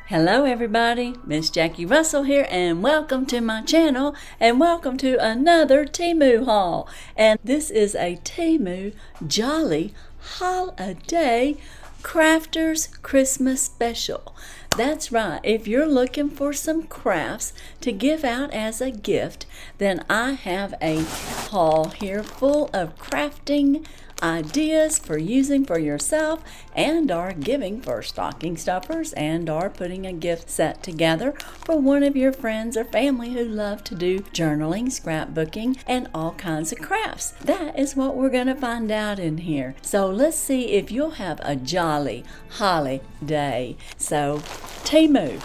Hello everybody, Miss Jackie Russell here, and welcome to my channel, and welcome to another Temu haul. And this is a Temu Jolly Holiday Crafters Christmas Special. That's right, if you're looking for some crafts to give out as a gift, then I have a haul here full of crafting ideas for using for yourself and are giving for stocking stuffers and are putting a gift set together for one of your friends or family who love to do journaling, scrapbooking, and all kinds of crafts. That is what we're going to find out in here. So let's see if you'll have a jolly holiday. So Temu.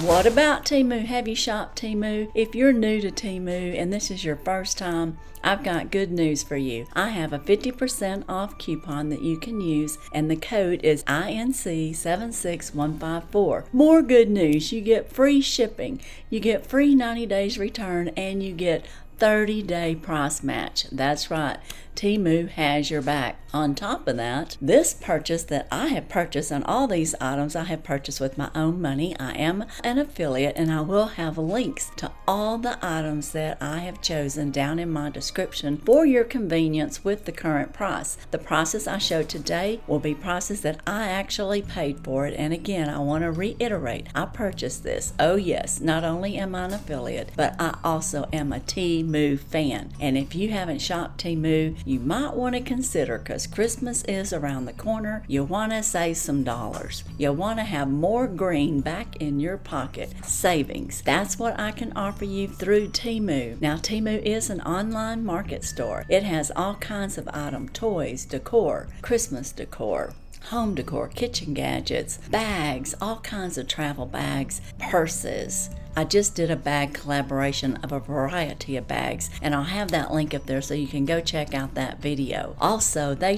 What about Temu? Have you shopped Temu? If you're new to Temu and this is your first time, I've got good news for you. I have a 50% off coupon that you can use, and the code is INC76154. More good news. You get free shipping, you get free 90 days return, and you get 30-day price match. That's right. Temu has your back. On top of that, this purchase that I have purchased, and all these items I have purchased with my own money. I am an affiliate, and I will have links to all the items that I have chosen down in my description for your convenience with the current price. The prices I show today will be prices that I actually paid for it. And again, I want to reiterate, I purchased this. Oh yes, not only am I an affiliate, but I also am a Temu fan. And if you haven't shopped Temu, you might want to consider, because Christmas is around the corner. You want to save some dollars. You want to have more green back in your pocket. Savings. That's what I can offer you through Temu. Now, Temu is an online market store. It has all kinds of items, toys, decor, Christmas decor, home decor, kitchen gadgets, bags, all kinds of travel bags, purses. I just did a bag collaboration of a variety of bags, and I'll have that link up there so you can go check out that video. Also, I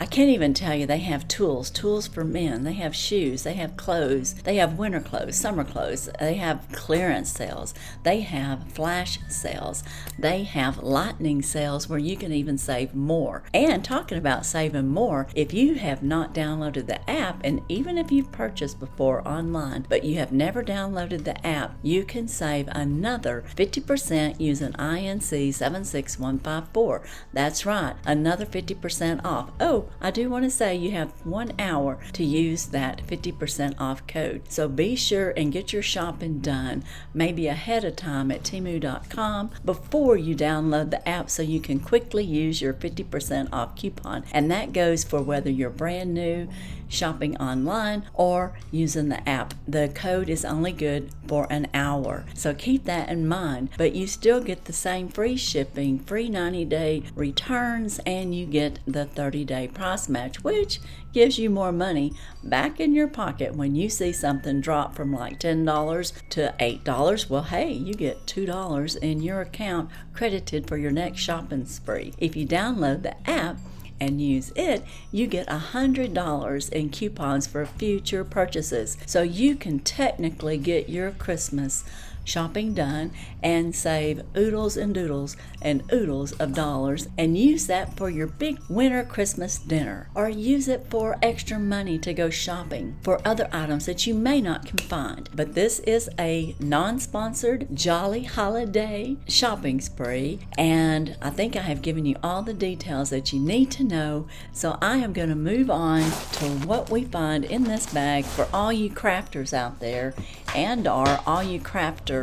can't even tell you, they have tools for men, they have shoes, they have clothes, they have winter clothes, summer clothes, they have clearance sales, they have flash sales, they have lightning sales where you can even save more. And talking about saving more, if you have not downloaded the app, and even if you've purchased before online, but you have never downloaded the app, you can save another 50% using INC76154. That's right, another 50% off. Oh, I do want to say you have 1 hour to use that 50% off code. So be sure and get your shopping done, maybe ahead of time at Temu.com before you download the app, so you can quickly use your 50% off coupon. And that goes for whether you're brand new, shopping online, or using the app. The code is only good for an hour, so keep that in mind. But you still get the same free shipping, free 90-day returns, and you get the 30-day price match, which gives you more money back in your pocket when you see something drop from like $10 to $8. Well, hey, you get $2 in your account credited for your next shopping spree. If you download the app and use it, you get $100 in coupons for future purchases. So you can technically get your Christmas shopping done and save oodles and doodles and oodles of dollars, and use that for your big winter Christmas dinner, or use it for extra money to go shopping for other items that you may not can find. But this is a non-sponsored jolly holiday shopping spree, and I think I have given you all the details that you need to know. So I am going to move on to what we find in this bag for all you crafters out there, and all you crafters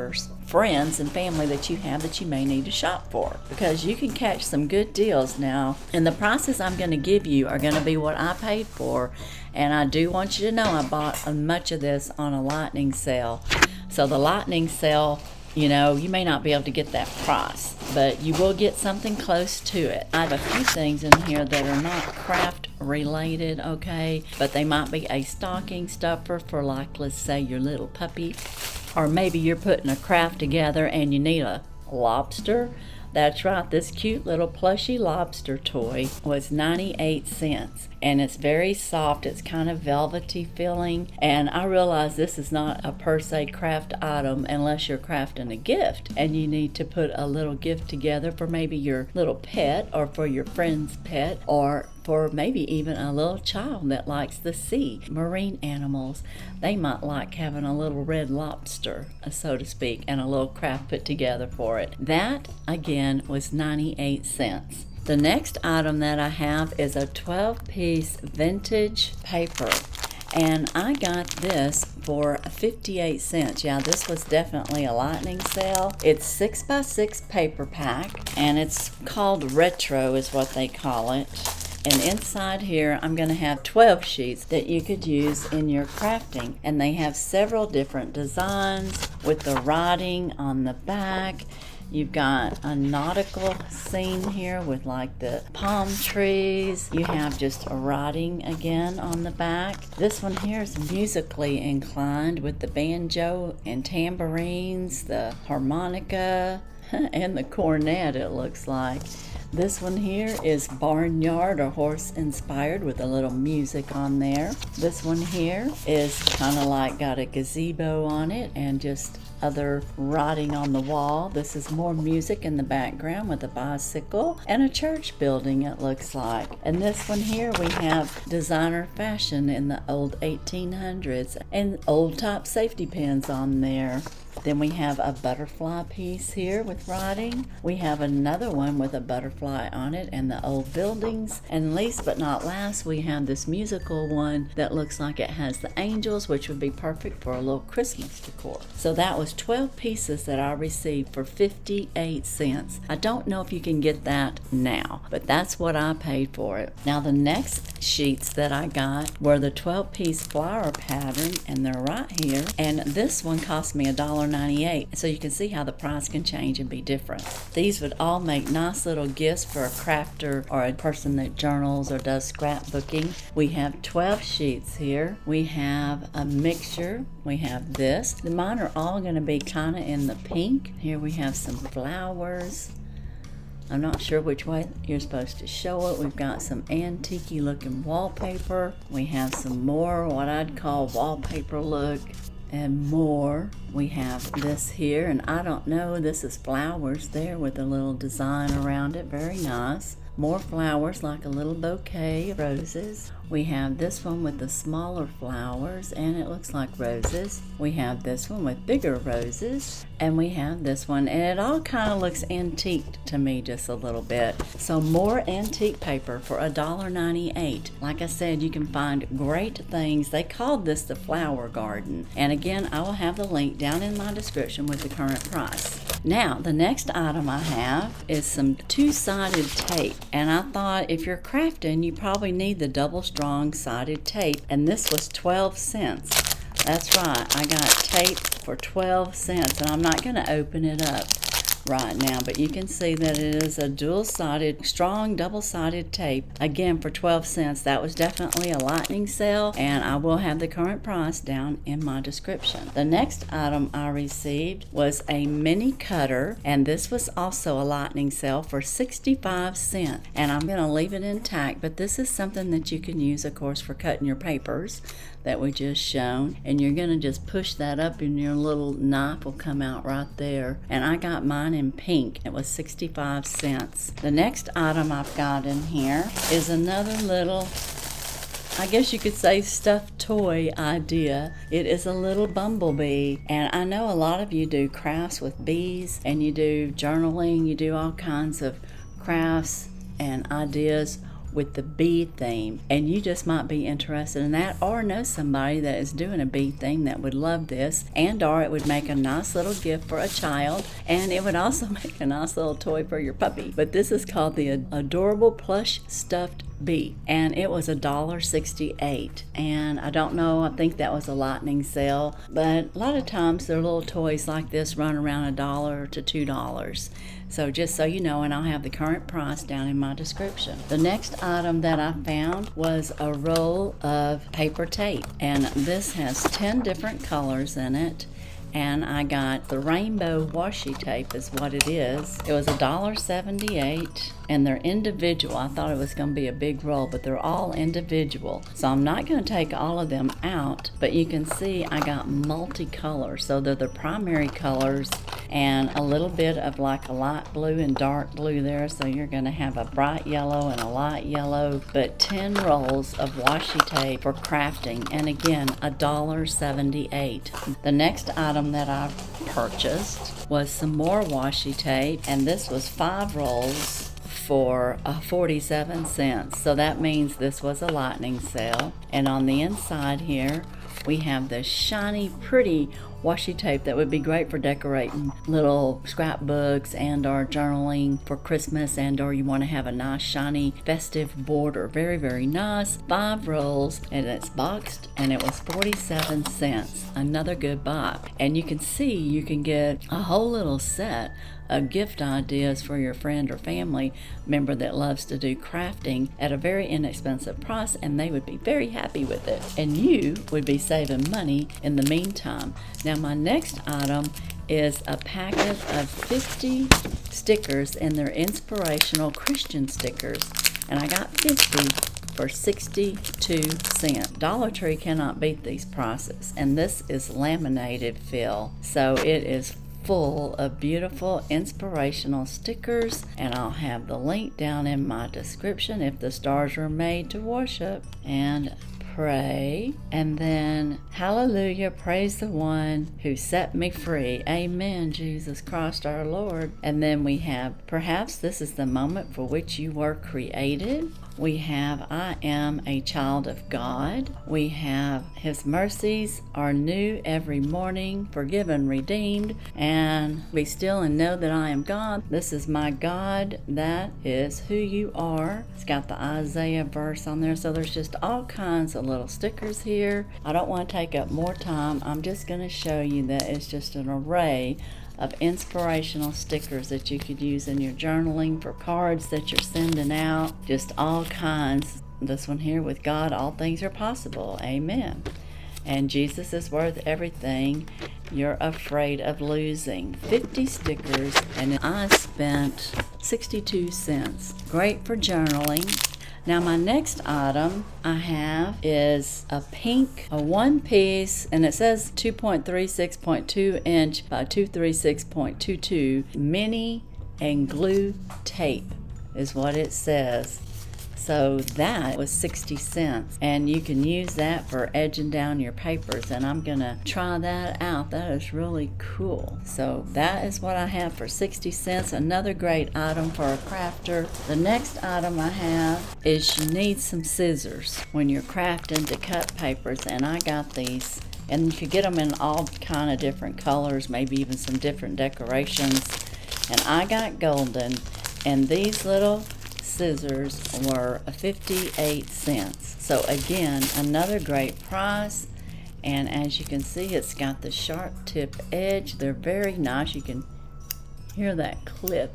friends and family that you have that you may need to shop for, because you can catch some good deals now. And the prices I'm going to give you are going to be what I paid for, and I do want you to know I bought much of this on a lightning sale. So the lightning sale, you may not be able to get that price, but you will get something close to it. I have a few things in here that are not craft related, okay, but they might be a stocking stuffer for, like, let's say your little puppy, or maybe you're putting a craft together and you need a lobster. That's right, this cute little plushy lobster toy was 98 cents. And it's very soft, it's kind of velvety feeling. And I realize this is not a per se craft item unless you're crafting a gift and you need to put a little gift together for maybe your little pet or for your friend's pet or for maybe even a little child that likes the sea. Marine animals, they might like having a little red lobster, so to speak, and a little craft put together for it. That, again, was 98 cents. The next item that I have is a 12-piece vintage paper. And I got this for 58 cents. Yeah, this was definitely a lightning sale. It's 6x6 paper pack, and it's called retro is what they call it. And inside here, I'm going to have 12 sheets that you could use in your crafting. And they have several different designs with the writing on the back. You've got a nautical scene here with like the palm trees. You have just a writing again on the back. This one here is musically inclined with the banjo and tambourines, the harmonica, and the cornet, it looks like. This one here is barnyard or horse inspired with a little music on there. This one here is kind of like got a gazebo on it and just other writing on the wall. This is more music in the background with a bicycle and a church building, it looks like. And this one here we have designer fashion in the old 1800s and old top safety pins on there. Then we have a butterfly piece here with writing. We have another one with a butterfly on it and the old buildings. And least but not last, we have this musical one that looks like it has the angels, which would be perfect for a little Christmas decor. So that was 12 pieces that I received for 58 cents. I don't know if you can get that now, but that's what I paid for it. Now the next sheets that I got were the 12-piece flower pattern, and they're right here. And this one cost me $1.98, so you can see how the price can change and be different. These would all make nice little gifts for a crafter or a person that journals or does scrapbooking. We have 12 sheets here. We have a mixture. We have this. Mine are all going to be kind of in the pink. Here we have some flowers. I'm not sure which way you're supposed to show it. We've got some antique-y looking wallpaper. We have some more what I'd call wallpaper look and more. We have this here, and I don't know, this is flowers there with a little design around it. Very nice. More flowers like a little bouquet of roses. We have this one with the smaller flowers and it looks like roses. We have this one with bigger roses, and we have this one, and it all kind of looks antique to me just a little bit. So more antique paper for $1.98. Like I said, you can find great things. They called this the flower garden, and again I will have the link down in my description with the current price. Now the next item I have is some two-sided tape, and I thought if you're crafting you probably need the double strong sided tape, and this was 12 cents. That's right, I got tape for 12 cents, and I'm not going to open it up right now, but you can see that it is a dual-sided, strong, double-sided tape, again for 12 cents. That was definitely a lightning sale, and I will have the current price down in my description. The next item I received was a mini cutter, and this was also a lightning sale for 65 cents, and I'm going to leave it intact, but this is something that you can use, of course, for cutting your papers that we just shown, and you're going to just push that up and your little knife will come out right there. And I got mine in pink. It was 65 cents. The next item I've got in here is another little, I guess you could say, stuffed toy idea. It is a little bumblebee, and I know a lot of you do crafts with bees, and you do journaling, you do all kinds of crafts and ideas with the bee theme, and you just might be interested in that, or know somebody that is doing a bee thing that would love this, and or it would make a nice little gift for a child, and it would also make a nice little toy for your puppy. But this is called the Adorable Plush Stuffed Bee, and it was $1.68, and I don't know, I think that was a lightning sale, but a lot of times their little toys like this run around $1 to $2. So just so you know, and I'll have the current price down in my description. The next item that I found was a roll of paper tape, and this has 10 different colors in it. And I got the rainbow washi tape is what it is. It was $1.78. and they're individual. I thought it was going to be a big roll, but they're all individual. So I'm not going to take all of them out, but you can see I got multicolor. So they're the primary colors and a little bit of like a light blue and dark blue there. So you're going to have a bright yellow and a light yellow, but 10 rolls of washi tape for crafting. And again, $1.78. The next item that I purchased was some more washi tape, and this was 5 rolls for 47 cents. So that means this was a lightning sale. And on the inside here, we have this shiny, pretty washi tape that would be great for decorating little scrapbooks and or journaling for Christmas, and or you want to have a nice shiny festive border. Very, very nice. 5 rolls, and it's boxed, and it was 47 cents. Another good buy. And you can see you can get a whole little set of gift ideas for your friend or family member that loves to do crafting at a very inexpensive price, and they would be very happy with it, and you would be saving money in the meantime. Now my next item is a packet of 50 stickers, and they're inspirational Christian stickers, and I got 50 for 62 cents. Dollar Tree cannot beat these prices, and this is laminated fill, so it is full of beautiful inspirational stickers, and I'll have the link down in my description. If the stars were made to worship and pray, and then hallelujah, praise the one who set me free, amen, Jesus Christ our Lord. And then we have perhaps this is the moment for which you were created. We have I am a child of God. We have his mercies are new every morning, forgiven, redeemed, and be still and know that I am God. This is my God, that is who you are. It's got the Isaiah verse on there, so there's just all kinds of little stickers here. I don't want to take up more time. I'm just going to show you that it's just an array of inspirational stickers that you could use in your journaling, for cards that you're sending out, just all kinds. This one here, with God all things are possible, amen. And Jesus is worth everything you're afraid of losing. 50 stickers, and I spent 62 cents. Great for journaling. Now my next item I have is a pink, a 1-piece, and it says 2.36.2 inch by 236.22 mini and glue tape is what it says. So that was 60 cents, and you can use that for edging down your papers, and I'm gonna try that out. That is really cool. So that is what I have for 60 cents. Another great item for a crafter. The next item I have is you need some scissors when you're crafting to cut papers, and I got these, and you could get them in all kind of different colors, maybe even some different decorations. And I got golden, and these little scissors were 58 cents. So again, another great price, and as you can see, it's got the sharp tip edge. They're very nice. You can hear that clip.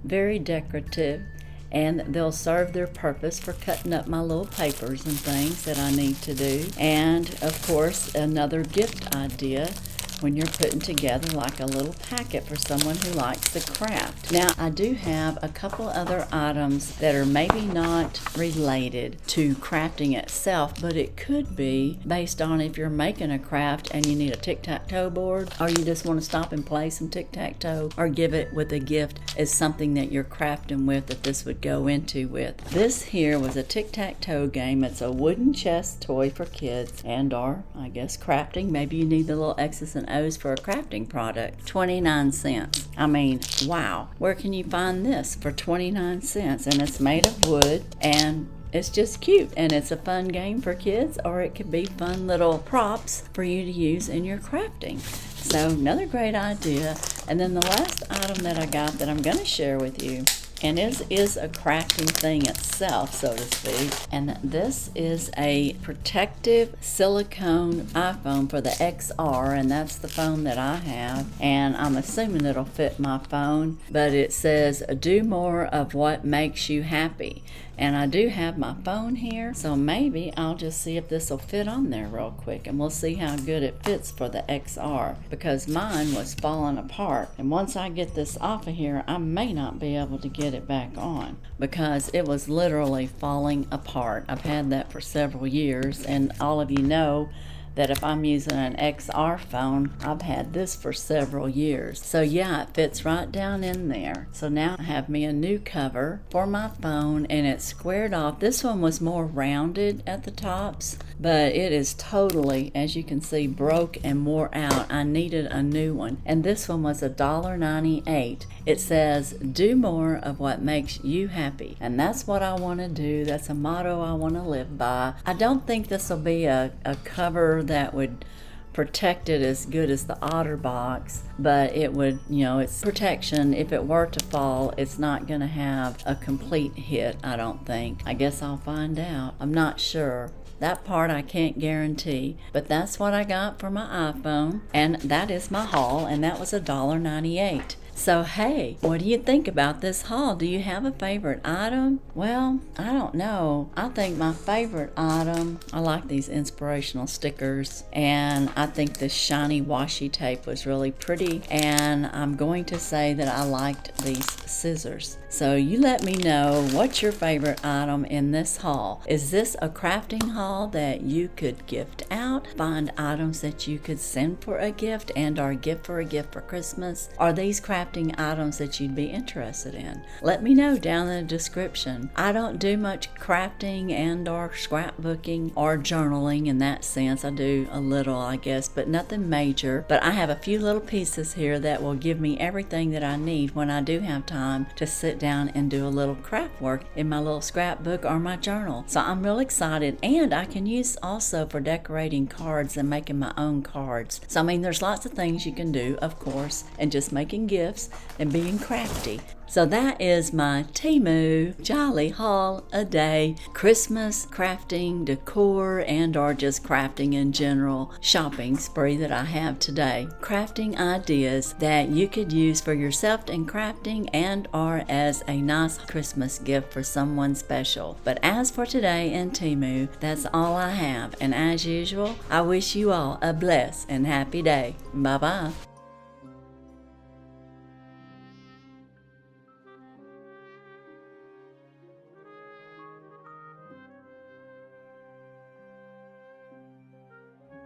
Very decorative, and they'll serve their purpose for cutting up my little papers and things that I need to do. And of course, another gift idea when you're putting together like a little packet for someone who likes the craft. Now, I do have a couple other items that are maybe not related to crafting itself, but it could be based on if you're making a craft and you need a tic-tac-toe board, or you just want to stop and play some tic-tac-toe, or give it with a gift as something that you're crafting with that this would go into with. This here was a tic-tac-toe game. It's a wooden chess toy for kids and or, I guess, crafting. Maybe you need the little X's and O's for a crafting product. 29 cents. I mean, wow. Where can you find this for 29 cents? And it's made of wood, and it's just cute, and it's a fun game for kids, or it could be fun little props for you to use in your crafting. So another great idea. And then the last item that I got that I'm going to share with you, and it is a crafting thing itself, so to speak. And this is a protective silicone iPhone for the XR, and that's the phone that I have. And I'm assuming it'll fit my phone, but it says, do more of what makes you happy. And I do have my phone here, so maybe I'll just see if this will fit on there real quick, and we'll see how good it fits for the XR, because mine was falling apart. And once I get this off of here, I may not be able to get it back on because it was literally falling apart. I've had that for several years, and all of you know that if I'm using an XR phone, I've had this for several years. So yeah, it fits right down in there. So now I have me a new cover for my phone, and it's squared off. This one was more rounded at the tops, but it is totally, as you can see, broke and wore out. I needed a new one, and this one was $1.98. It says, do more of what makes you happy, and that's what I want to do. That's a motto I want to live by. I don't think this will be a cover that would protect it as good as the OtterBox, but it would, it's protection. If it were to fall, it's not going to have a complete hit, I don't think. I guess I'll find out. I'm not sure. That part I can't guarantee, but that's what I got for my iPhone, and that is my haul, and that was $1.98. So hey, what do you think about this haul? Do you have a favorite item? Well, I don't know. I think my favorite item, I like these inspirational stickers, and I think this shiny washi tape was really pretty, and I'm going to say that I liked these scissors. So you let me know what's your favorite item in this haul. Is this a crafting haul that you could gift out? Find items that you could send for a gift and or gift for a gift for Christmas? Are these crafting items that you'd be interested in? Let me know down in the description. I don't do much crafting and or scrapbooking or journaling in that sense. I do a little, I guess, but nothing major. But I have a few little pieces here that will give me everything that I need when I do have time to sit down and do a little craft work in my little scrapbook or my journal. So I'm real excited, and I can use also for decorating cards and making my own cards. So I mean, there's lots of things you can do, of course, and just making gifts and being crafty. So that is my Temu Jolly Haul a Day Christmas crafting, decor, and or just crafting in general shopping spree that I have today. Crafting ideas that you could use for yourself in crafting and or as a nice Christmas gift for someone special. But as for today in Temu, that's all I have. And as usual, I wish you all a blessed and happy day. Bye-bye.